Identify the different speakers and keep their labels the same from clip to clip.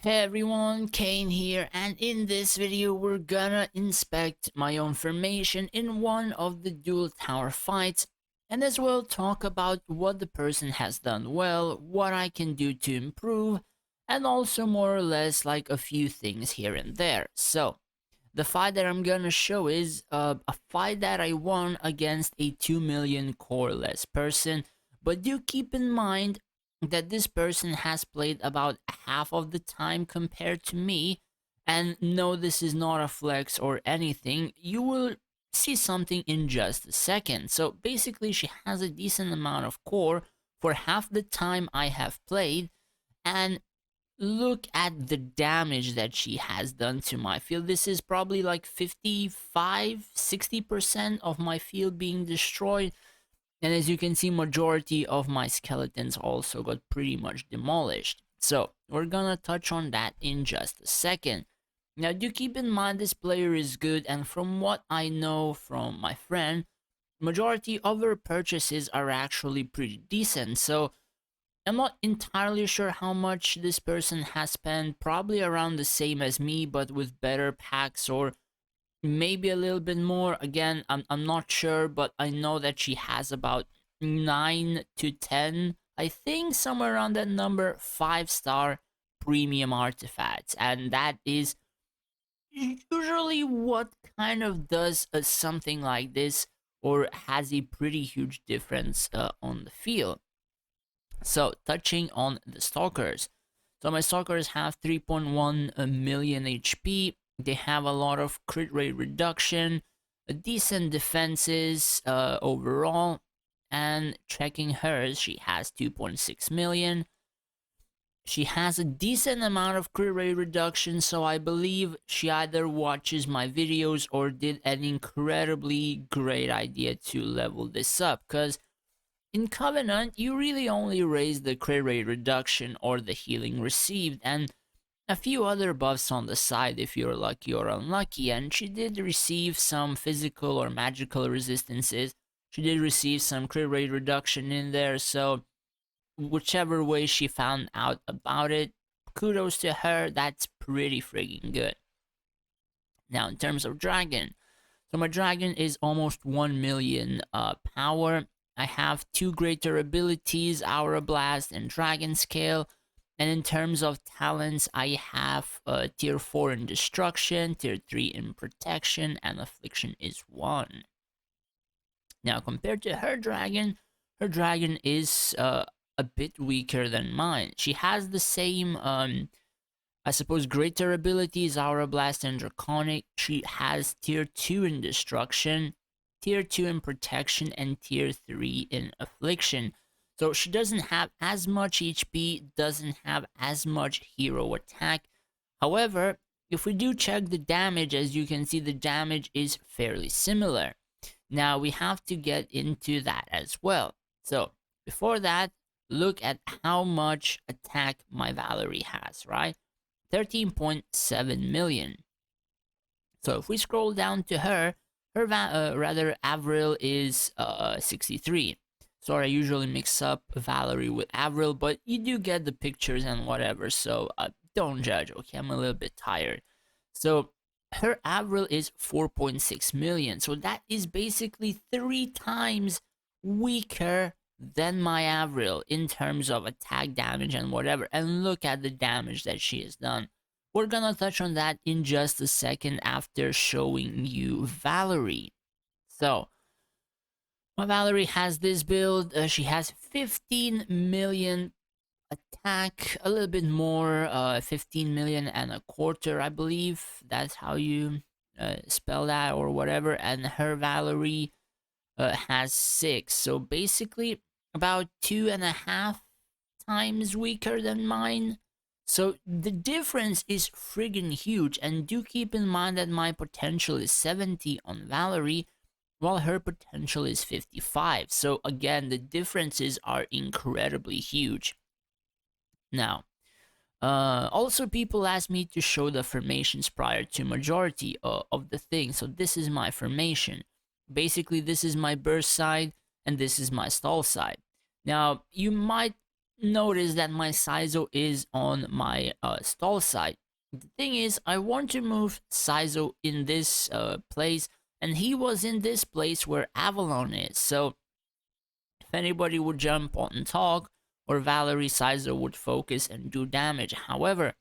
Speaker 1: Hey everyone, Kane here, and in this video we're gonna inspect my own formation in one of the dual tower fights, and as well talk about what the person has done well, what I can do to improve, and also more or less like a few things here and there. So, the fight that I'm gonna show is a fight that I won against a 2 million core less person, but do keep in mind that this person has played about half of the time compared to me, and no, this is not a flex or anything. You will see something in just a second. So basically, she has a decent amount of core for half the time I have played, and look at the damage that she has done to my field. This is probably like 55-60% of my field being destroyed, and as you can see, majority of my skeletons also got pretty much demolished. So we're gonna touch on that in just a second. Now do keep in mind this player is good, and from what I know from my friend, majority of her purchases are actually pretty decent. So I'm not entirely sure how much this person has spent, probably around the same as me, but with better packs or maybe a little bit more. Again, I'm not sure, but I know that she has about 9 to 10, I think somewhere around that number, 5-star premium artifacts. And that is usually what kind of does something like this or has a pretty huge difference on the field. So, touching on the Stalkers. So, my Stalkers have 3.1 million HP. They have a lot of crit rate reduction, a decent defenses overall. And checking hers, she has 2.6 million. She has a decent amount of crit rate reduction, so I believe she either watches my videos or did an incredibly great idea to level this up. Because in Covenant, you really only raise the crit rate reduction or the healing received, and a few other buffs on the side if you're lucky or unlucky, and she did receive some physical or magical resistances. She did receive some crit rate reduction in there, so whichever way she found out about it, kudos to her, that's pretty friggin' good. Now, in terms of Dragon, so my dragon is almost 1 million power. I have two greater abilities, Aura Blast and Dragon Scale. And in terms of talents, I have tier 4 in Destruction, tier 3 in Protection, and Affliction is 1. Now, compared to her dragon is a bit weaker than mine. She has the same I suppose greater abilities, Aura Blast and Draconic. She has tier 2 in Destruction, tier 2 in Protection, and tier 3 in Affliction. So she doesn't have as much HP, doesn't have as much hero attack. However, if we do check the damage, as you can see, the damage is fairly similar. Now we have to get into that as well. So before that, look at how much attack my Valerie has, right? 13.7 million. So if we scroll down to her, rather Avril is 63. Sorry, I usually mix up Valerie with Avril, but you do get the pictures and whatever, so don't judge, okay? I'm a little bit tired. So her Avril is 4.6 million, so that is basically 3 times weaker than my Avril in terms of attack damage and whatever. And look at the damage that she has done. We're gonna touch on that in just a second after showing you Valerie. So, my Valerie has this build. She has 15 million attack, a little bit more, 15 million and a quarter, I believe. That's how you spell that or whatever. And her Valerie has 6. So basically, about 2.5 times weaker than mine. So the difference is friggin' huge, and do keep in mind that my potential is 70 on Valerie, while her potential is 55. So again, the differences are incredibly huge. Now, also people ask me to show the formations prior to majority of the thing. So this is my formation. Basically, this is my burst side, and this is my stall side. Now, you might notice that my Saizo is on my stall side. The thing is, I want to move Saizo in this place, and he was in this place where Avalon is. So if anybody would jump on and talk, or Valerie Saizo would focus and do damage. However,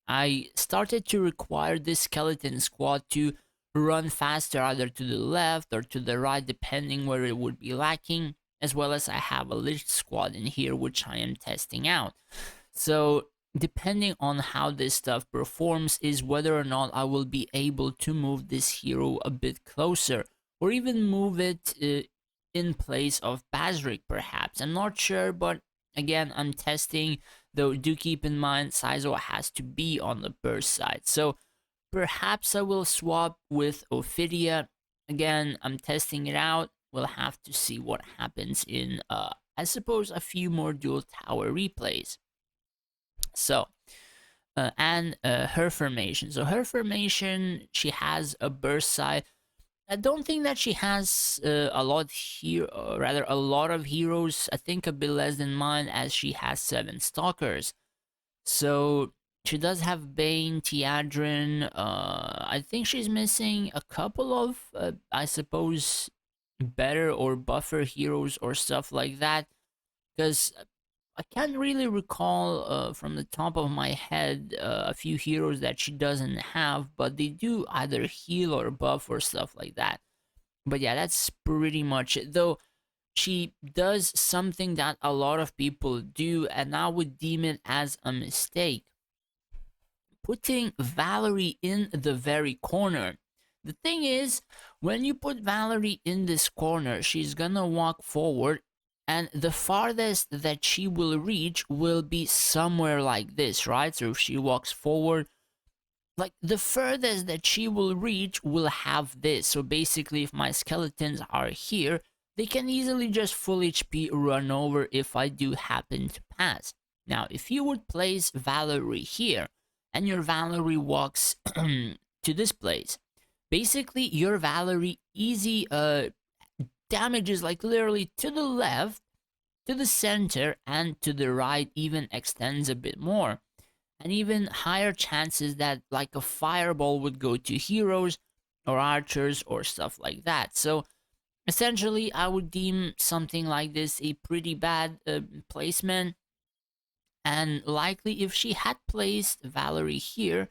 Speaker 1: I started to require this skeleton squad to run faster either to the left or to the right depending where it would be lacking, as well as I have a lich squad in here which I am testing out. So depending on how this stuff performs is whether or not I will be able to move this hero a bit closer or even move it in place of Basric perhaps. I'm not sure, but again, I'm testing, though do keep in mind Saizo has to be on the burst side. So perhaps I will swap with Ophidia. Again, I'm testing it out. We'll have to see what happens in, I suppose, a few more dual tower replays. So, her formation. So her formation, she has a burst side. I don't think that she has a lot here, or rather a lot of heroes. I think a bit less than mine, as she has 7 stalkers. So she does have Bane, Tiadrin. I think she's missing a couple of, I suppose, better or buffer heroes or stuff like that. Because I can't really recall from the top of my head a few heroes that she doesn't have, but they do either heal or buff or stuff like that. But yeah, that's pretty much it. Though she does something that a lot of people do, and I would deem it as a mistake. Putting Valerie in the very corner. The thing is, when you put Valerie in this corner, she's gonna walk forward, and the farthest that she will reach will be somewhere like this, right? So if she walks forward, like the furthest that she will reach will have this. So basically, if my skeletons are here, they can easily just full HP run over if I do happen to pass. Now, if you would place Valerie here, and your Valerie walks to this place, basically your Valerie easy damages like literally to the left, to the center, and to the right, even extends a bit more. And even higher chances that like a fireball would go to heroes or archers or stuff like that. So essentially, I would deem something like this a pretty bad placement. And likely, if she had placed Valerie here,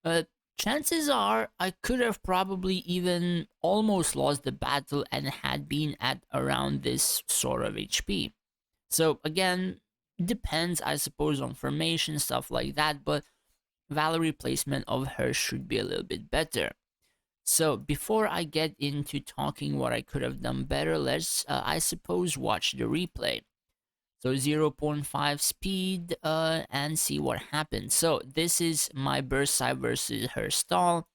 Speaker 1: uh, chances are I could have probably even almost lost the battle and had been at around this sort of HP. So again, depends, I suppose, on formation, stuff like that, but Valerie placement of her should be a little bit better. So before I get into talking what I could have done better, let's, I suppose, watch the replay. So 0.5 speed and see what happens. So this is my burst side versus her stall,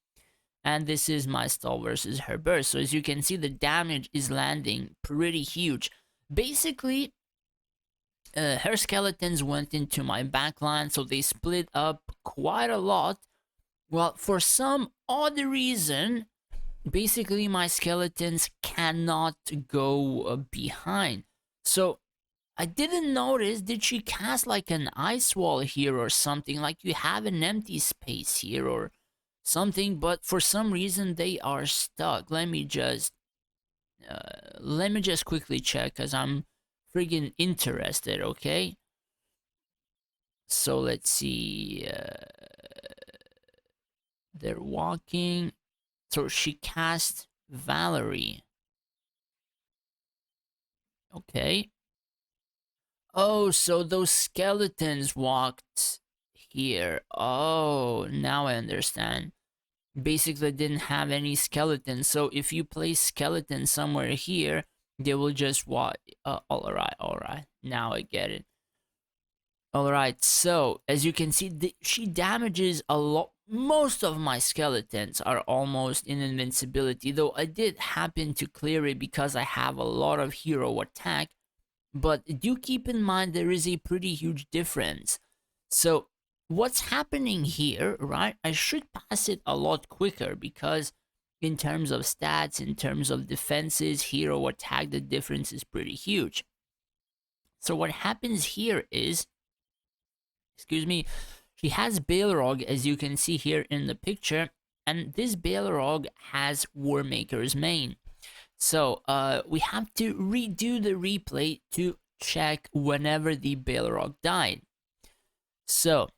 Speaker 1: and this is my stall versus her burst. So as you can see, the damage is landing pretty huge. Basically, her skeletons went into my backline, so they split up quite a lot. Well, for some odd reason, basically my skeletons cannot go behind. So I didn't notice, did she cast like an ice wall here or something? Like you have an empty space here or something, but for some reason they are stuck. Let me just quickly check because I'm friggin' interested, okay? So let's see. They're walking. So she cast Valerie. Okay. Oh, so those skeletons walked here. Oh, now I understand. Basically, didn't have any skeletons. So if you place skeletons somewhere here, they will just walk. All right. Now I get it. All right. So as you can see, she damages a lot. Most of my skeletons are almost in invincibility, though I did happen to clear it because I have a lot of hero attack. But do keep in mind there is a pretty huge difference. So what's happening here, right? I should pass it a lot quicker because in terms of stats, in terms of defenses, hero attack, the difference is pretty huge. So what happens here is excuse me, she has Balrog, as you can see here in the picture, and this Balrog has Warmaker's main. So we have to redo the replay to check whenever the Balrog died. So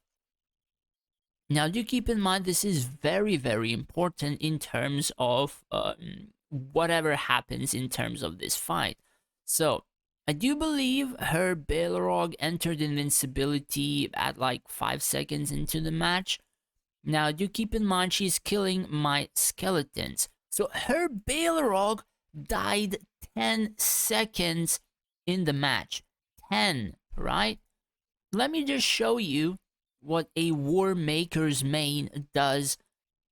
Speaker 1: now do keep in mind this is very, very important in terms of whatever happens in terms of this fight. So I do believe her Balrog entered invincibility at like 5 seconds into the match. Now do keep in mind she's killing my skeletons. So her Balrog died 10 seconds in the match. 10, right? Let me just show you what a War Maker's main does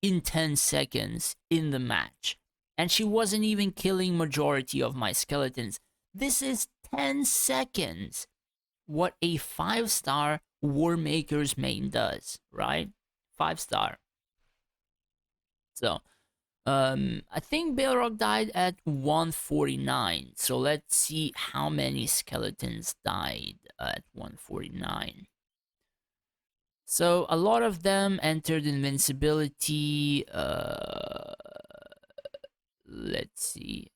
Speaker 1: in 10 seconds in the match. And she wasn't even killing majority of my skeletons. This is 10 seconds what a 5-star War Maker's main does, right? 5-star. So, I think Balrog died at 149. So let's see how many skeletons died at 149. So a lot of them entered invincibility. Let's see.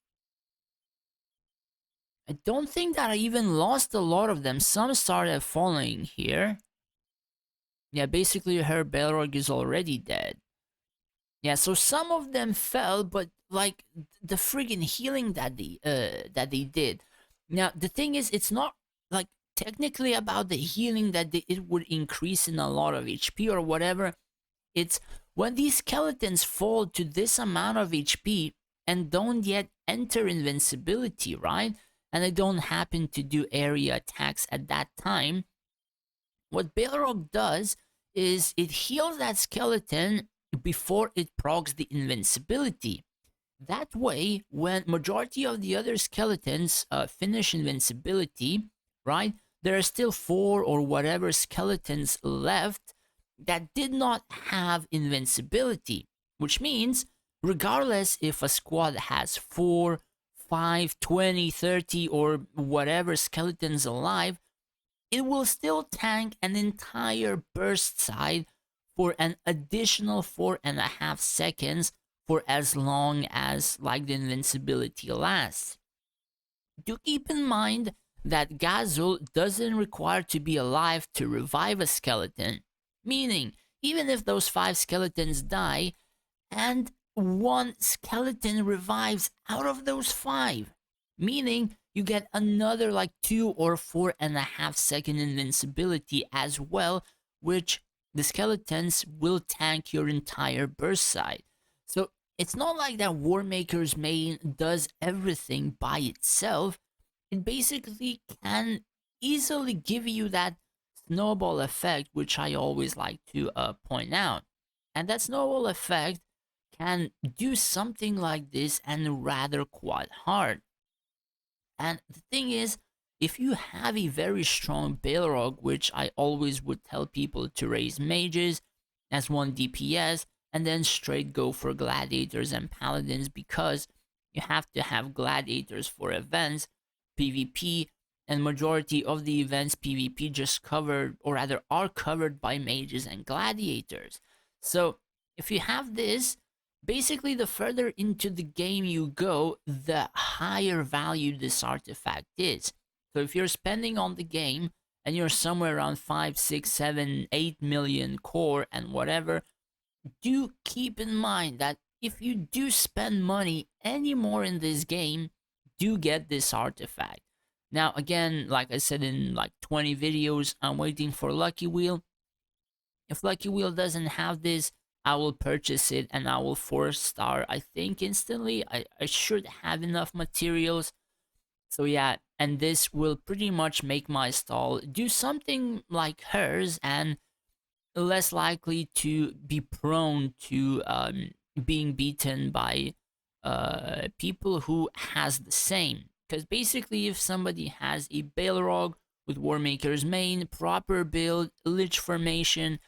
Speaker 1: I don't think that I even lost a lot of them. Some started falling here. Yeah, basically her Balrog is already dead. Yeah, so some of them fell, but like the friggin' healing that they did. Now the thing is, it's not like technically about the healing that it would increase in a lot of HP or whatever. It's when these skeletons fall to this amount of HP and don't yet enter invincibility, right? And they don't happen to do area attacks at that time. What Balrog does is it heals that skeleton before it procs the invincibility. That way, when majority of the other skeletons finish invincibility, right, there are still 4 or whatever skeletons left that did not have invincibility, which means regardless if a squad has 4, 5, 20, 30, or whatever skeletons alive, it will still tank an entire burst side for an additional 4.5 seconds for as long as like the invincibility lasts. Do keep in mind that Gazul doesn't require to be alive to revive a skeleton, meaning even if those 5 skeletons die and 1 skeleton revives out of those 5, meaning you get another like 2 or 4.5 second invincibility as well, which the skeletons will tank your entire burst side. So it's not like that Warmaker's main does everything by itself. It basically can easily give you that snowball effect, which I always like to point out. And that snowball effect can do something like this and rather quite hard. And the thing is, if you have a very strong Balrog, which I always would tell people to raise mages as 1 DPS, and then straight go for gladiators and paladins, because you have to have gladiators for events, PvP, and majority of the events PvP just covered, or rather are covered by mages and gladiators. So if you have this, basically the further into the game you go, the higher value this artifact is. So if you're spending on the game and you're somewhere around 5, 6, 7, 8 million core and whatever, do keep in mind that if you do spend money any more in this game, do get this artifact. Now again, like I said in like 20 videos, I'm waiting for Lucky Wheel. If Lucky Wheel doesn't have this, I will purchase it and I will 4-star, I think, instantly. I should have enough materials. So yeah, and this will pretty much make my stall do something like hers and less likely to be prone to being beaten by people who has the same. Because basically if somebody has a Balrog with Warmaker's main, proper build, Lich formation,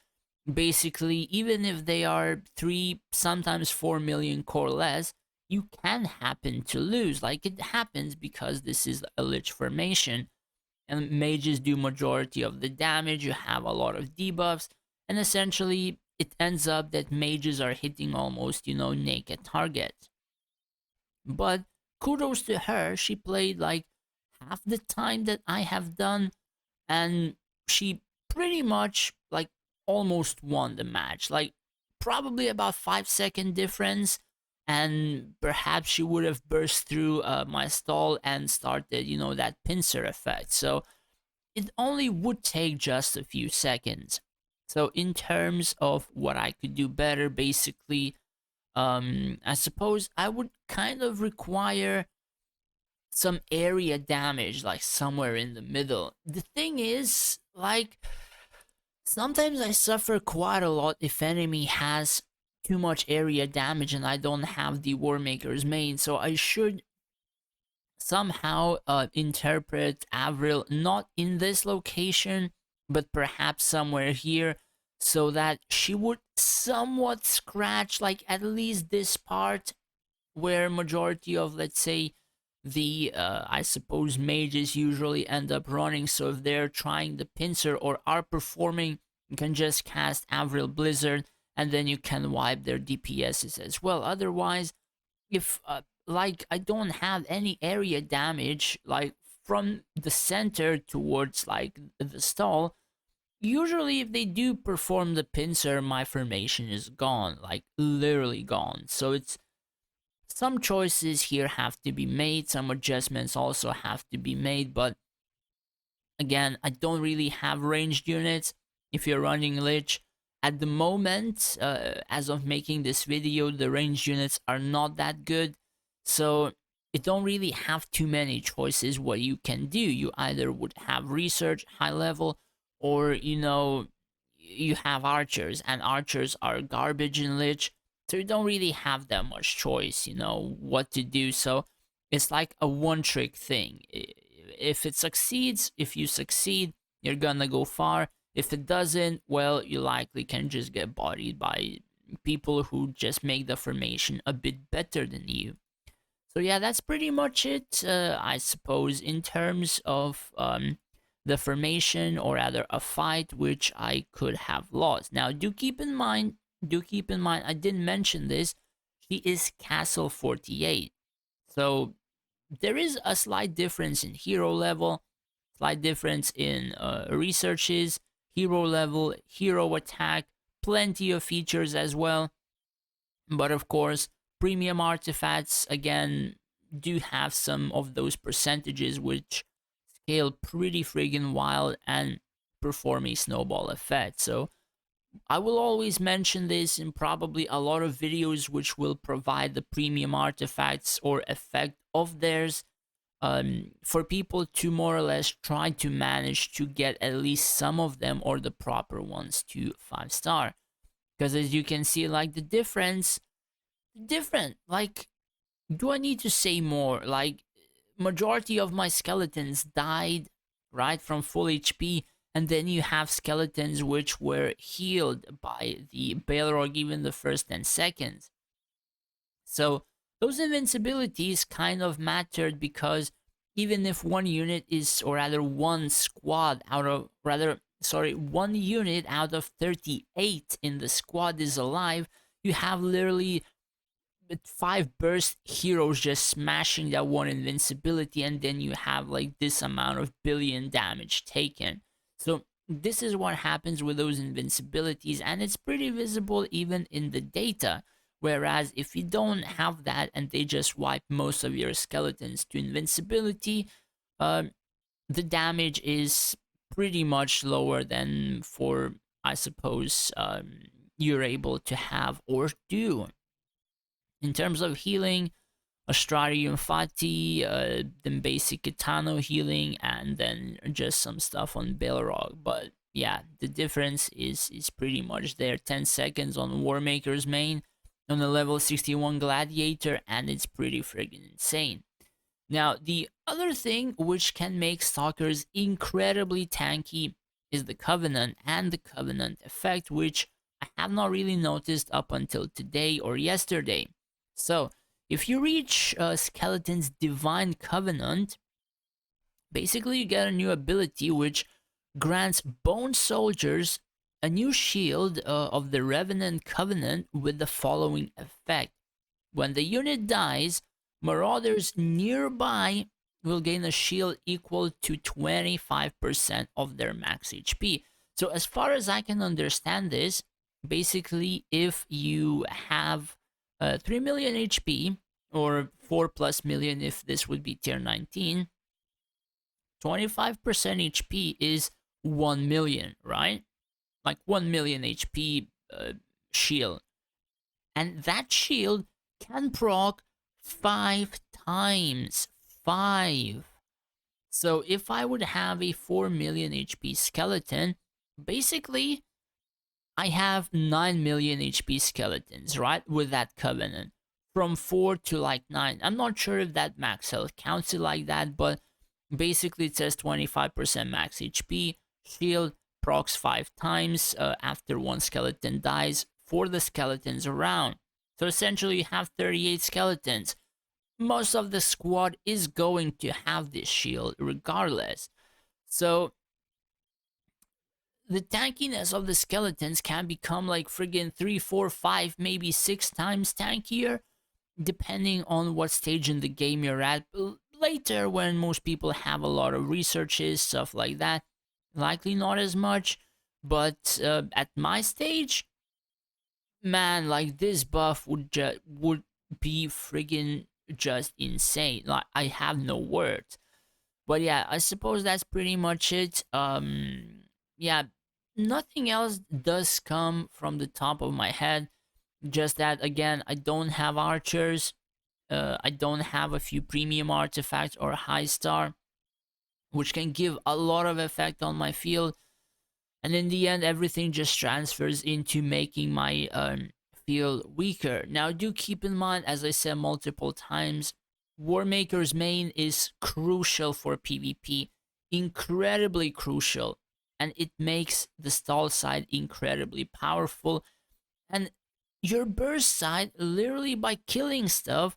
Speaker 1: basically even if they are 3, sometimes 4 million core less, you can happen to lose. Like it happens because this is a Lich formation. and mages do majority of the damage. You have a lot of debuffs, and essentially it ends up that mages are hitting almost, naked targets. But kudos to her, she played like half the time that I have done, and she pretty much like almost won the match. Like probably about 5 second difference, and perhaps she would have burst through my stall and started, that pincer effect. So it only would take just a few seconds. So in terms of what I could do better, basically, I suppose I would kind of require some area damage, like somewhere in the middle. The thing is, like, sometimes I suffer quite a lot if enemy has too much area damage and I don't have the War Maker's main, so I should somehow interpret Avril not in this location, but perhaps somewhere here, so that she would somewhat scratch, like, at least this part where majority of, let's say, the I suppose mages usually end up running. So if they're trying the pincer or are performing, you can just cast Avril Blizzard, and then you can wipe their DPSs as well. Otherwise, if like I don't have any area damage, like from the center towards like the stall, usually if they do perform the pincer, my formation is gone, like literally gone. So it's some choices here have to be made, some adjustments also have to be made, but again, I don't really have ranged units. If you're running Lich, at the moment, as of making this video, the ranged units are not that good, so you don't really have too many choices what you can do. You either would have research, high level, or you have archers, and archers are garbage in Lich, so you don't really have that much choice, what to do. So it's like a one trick thing. If it succeeds, if you succeed, you're gonna go far. If it doesn't, well, you likely can just get bodied by people who just make the formation a bit better than you. So yeah, that's pretty much it, I suppose, in terms of the formation, or rather a fight which I could have lost. Now, do keep in mind, I didn't mention this. She is Castle 48. So there is a slight difference in hero level, slight difference in researches, hero level, hero attack, plenty of features as well. But of course, premium artifacts again do have some of those percentages which scale pretty friggin' wild and perform a snowball effect. So I will always mention this in probably a lot of videos which will provide the premium artifacts or effect of theirs, for people to more or less try to manage to get at least some of them, or the proper ones, to 5-star. Because as you can see, like, the different, like, do I need to say more? Like, majority of my skeletons died right from full HP, and then you have skeletons which were healed by the Balrog even the first 10 seconds. So those invincibilities kind of mattered, because even if one unit is, or rather one squad out of, rather, sorry, one unit out of 38 in the squad is alive, you have literally 5 burst heroes just smashing that one invincibility, and then you have like this amount of billion damage taken. So this is what happens with those invincibilities, and it's pretty visible even in the data. Whereas if you don't have that and they just wipe most of your skeletons to invincibility, uh, the damage is pretty much lower than for, I suppose, you're able to have or do. In terms of healing, Astrarium Fati, then basic Kitano healing, and then just some stuff on Balrog. But yeah, the difference is pretty much there. 10 seconds on Warmaker's main, on the level 61 Gladiator, and it's pretty friggin' insane. Now, the other thing which can make Stalkers incredibly tanky is the Covenant and the Covenant effect, which I have not really noticed up until today or yesterday. So, if you reach Skeleton's Divine Covenant, Basically, you get a new ability which grants Bone Soldiers a new shield of the Revenant Covenant with the following effect. When the unit dies, Marauders nearby will gain a shield equal to 25% of their max HP. So, as far as I can understand this, basically, if you have 3 million HP, or 4 plus million if this would be tier 19, 25% HP is 1 million, right? Like 1 million HP shield. And that shield can proc 5 times. 5. So if I would have a 4 million HP skeleton, basically I have 9 million HP skeletons, right? With that covenant. From 4 to like 9. I'm not sure if that max health counts it like that, but basically it says 25% max HP. Shield procs 5 times after one skeleton dies for the skeletons around. So essentially you have 38 skeletons. Most of the squad is going to have this shield regardless. So the tankiness of the skeletons can become like friggin' 3, 4, 5, maybe 6 times tankier, depending on what stage in the game you're at. Later, when most people have a lot of researches, stuff like that, likely not as much. But at my stage, man, like this buff would be friggin' just insane. Like I have no words. But yeah, I suppose that's pretty much it. Yeah, nothing else does come from the top of my head. Just that again, I don't have archers. I don't have a few premium artifacts or high star, which can give a lot of effect on my field. And in the end, everything just transfers into making my field weaker. Now, do keep in mind, as I said multiple times, Warmaker's main is crucial for PvP, incredibly crucial, and it makes the stall side incredibly powerful. And your burst side, literally by killing stuff,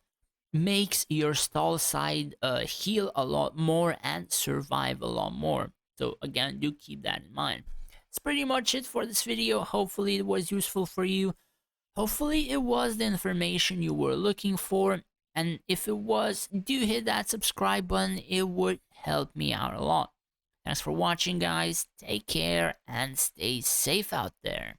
Speaker 1: makes your stall side heal a lot more and survive a lot more. So again, do keep that in mind. That's pretty much it for this video. Hopefully it was useful for you. Hopefully it was the information you were looking for. And if it was, do hit that subscribe button. It would help me out a lot. Thanks for watching, guys. Take care and stay safe out there.